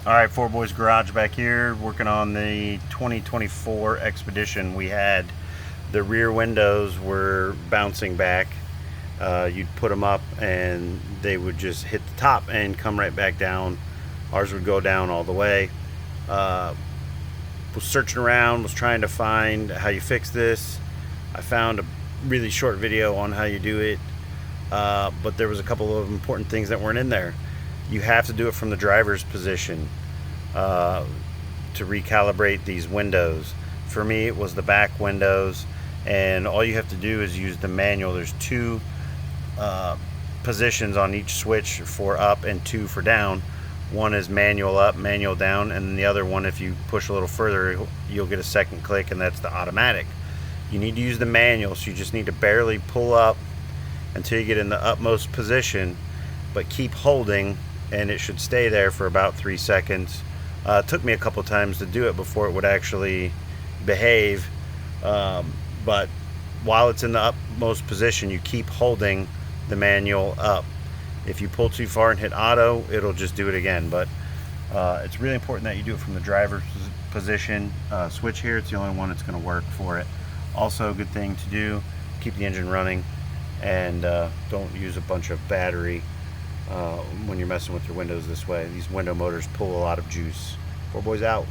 Alright, Four Boys Garage back here, working on the 2024 Expedition. We had the rear windows were bouncing back. You'd put them up and they would just hit the top and come right back down. Ours would go down all the way. Was searching around, was trying to find how you fix this. I found a really short video on how you do it, but there was a couple of important things that weren't in there. You have to do it from the driver's position to recalibrate these windows. For me, it was the back windows, and all you have to do is use the manual. There's two positions on each switch for up and two for down. One is manual up, manual down, and then the other one, if you push a little further, you'll get a second click, and that's the automatic. You need to use the manual, so you just need to barely pull up until you get in the utmost position, but keep holding, and it should stay there for about 3 seconds. It took me a couple times to do it before it would actually behave, but while it's in the utmost position, you keep holding the manual up. If you pull too far and hit auto, it'll just do it again. But it's really important that you do it from the driver's position. Switch here, it's the only one that's going to work for it. Also, a good thing to do, keep the engine running, and don't use a bunch of battery when you're messing with your windows this way. These window motors pull a lot of juice. Four Boys out.